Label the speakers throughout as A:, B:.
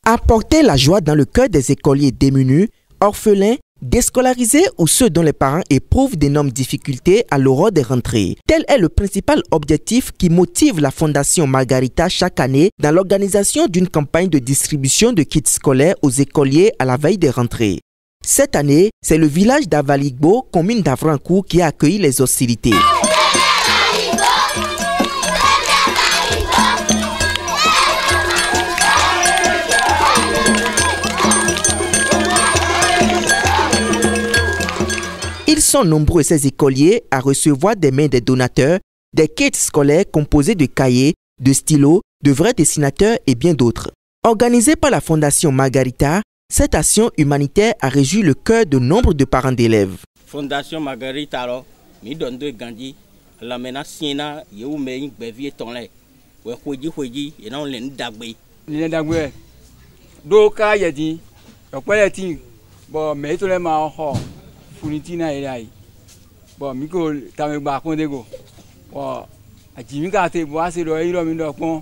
A: Apporter la joie dans le cœur des écoliers démunis, orphelins, déscolarisés ou ceux dont les parents éprouvent d'énormes difficultés à l'aurore des rentrées. Tel est le principal objectif qui motive la Fondation Margarita chaque année dans l'organisation d'une campagne de distribution de kits scolaires aux écoliers à la veille des rentrées. Cette année, c'est le village d'Avaligbo, commune d'Avrancourt, qui a accueilli les hostilités. Ils sont nombreux, ces écoliers, à recevoir des mains des donateurs des kits scolaires composés de cahiers, de stylos, de vrais dessinateurs et bien d'autres. Organisée par la Fondation Margarita, cette action humanitaire a réjoui le cœur de nombre de parents d'élèves.
B: Fondation Margarita, alors, mi donne de Gandhi, la menace siena, you may be tonle, where Huiji, et non l'endagbe.
C: L'endagbe. Doka yadi, a quality, but made to them our home. Funitina elai bon miko tame ba kon dego o ajimi ka te bo ase lo iro mi do pon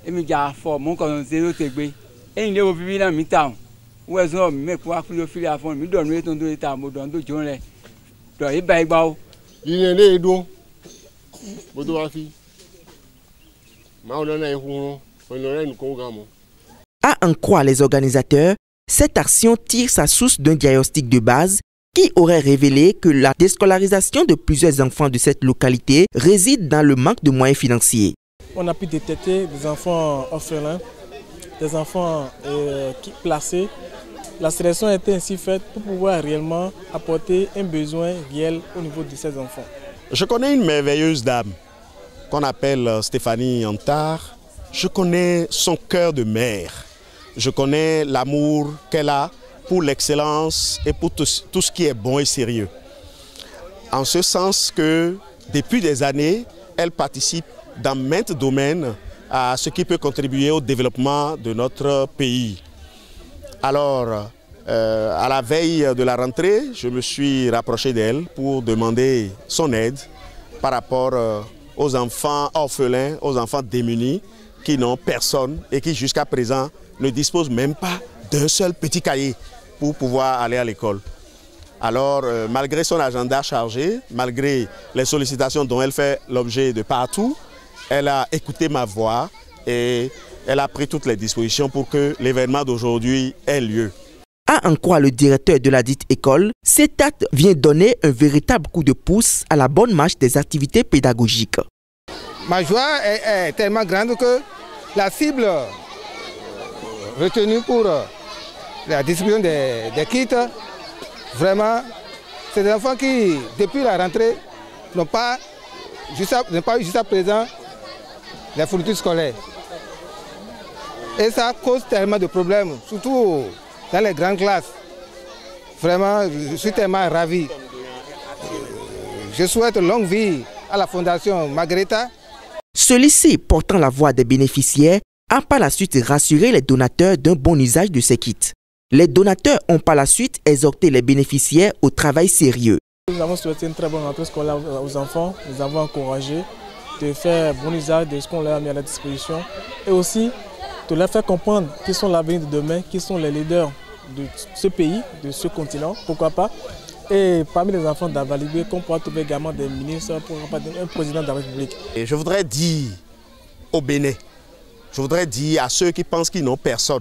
C: emi ja fo mo kon se lo te gbe eyin le wo bibi na mi ta wo so mi me ko afilo fili afon mi do no ton do ta mo do jo le do e ba igba o
D: yin le do bo do wa fi ma o na ehun o no re nko ga mo.
A: À en croire les organisateurs, cette action tire sa source d'un diagnostic de base qui aurait révélé que la déscolarisation de plusieurs enfants de cette localité réside dans le manque de moyens financiers.
E: On a pu détecter des enfants orphelins, des enfants placés. La sélection a été ainsi faite pour pouvoir réellement apporter un besoin réel au niveau de ces enfants.
F: Je connais une merveilleuse dame qu'on appelle Stéphanie Antar. Je connais son cœur de mère. Je connais l'amour qu'elle a pour l'excellence et pour tout ce qui est bon et sérieux. En ce sens que depuis des années, elle participe dans maints domaines à ce qui peut contribuer au développement de notre pays. Alors, à la veille de la rentrée, je me suis rapproché d'elle pour demander son aide par rapport aux enfants orphelins, aux enfants démunis qui n'ont personne et qui jusqu'à présent ne disposent même pas d'un seul petit cahier pour pouvoir aller à l'école. Alors, malgré son agenda chargé, malgré les sollicitations dont elle fait l'objet de partout, elle a écouté ma voix et elle a pris toutes les dispositions pour que l'événement d'aujourd'hui ait lieu.
A: À en croire le directeur de la dite école, cet acte vient donner un véritable coup de pouce à la bonne marche des activités pédagogiques.
G: Ma joie est tellement grande que la cible retenue pour la distribution des kits, vraiment, c'est des enfants qui, depuis la rentrée, n'ont pas eu jusqu'à présent les fournitures scolaires. Et ça cause tellement de problèmes, surtout dans les grandes classes. Vraiment, je suis tellement ravi. Je souhaite longue vie à la Fondation Margarita.
A: Celui-ci, portant la voix des bénéficiaires, a par la suite rassuré les donateurs d'un bon usage de ces kits. Les donateurs ont par la suite exhorté les bénéficiaires au travail sérieux.
E: Nous avons souhaité une très bonne rentrée scolaire aux enfants. Nous avons encouragé de faire bon usage de ce qu'on leur a mis à la disposition et aussi de leur faire comprendre qui sont l'avenir de demain, qui sont les leaders de ce pays, de ce continent, pourquoi pas. Et parmi les enfants d'Avaligbo, qu'on pourra trouver également des ministres, un président de la République.
F: Et je voudrais dire au Bénin, je voudrais dire à ceux qui pensent qu'ils n'ont personne,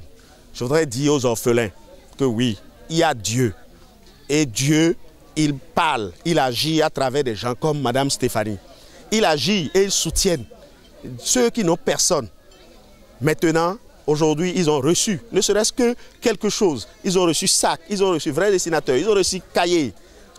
F: je voudrais dire aux orphelins que oui, il y a Dieu. Et Dieu, il parle, il agit à travers des gens comme Madame Stéphanie. Il agit et il soutient ceux qui n'ont personne. Maintenant, aujourd'hui, ils ont reçu, ne serait-ce que quelque chose. Ils ont reçu sac, ils ont reçu vrais dessinateurs, ils ont reçu cahiers.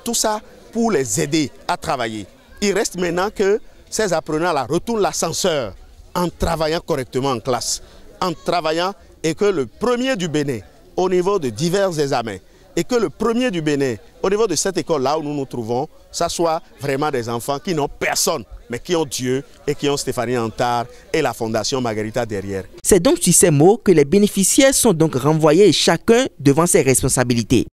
F: Tout ça pour les aider à travailler. Il reste maintenant que ces apprenants-là retournent l'ascenseur en travaillant correctement en classe, en travaillant et que le premier du Bénin, au niveau de divers examens, et que le premier du Bénin, au niveau de cette école-là où nous nous trouvons, ça soit vraiment des enfants qui n'ont personne, mais qui ont Dieu et qui ont Stéphanie Antar et la Fondation Margarita derrière.
A: C'est donc sur ces mots que les bénéficiaires sont donc renvoyés chacun devant ses responsabilités.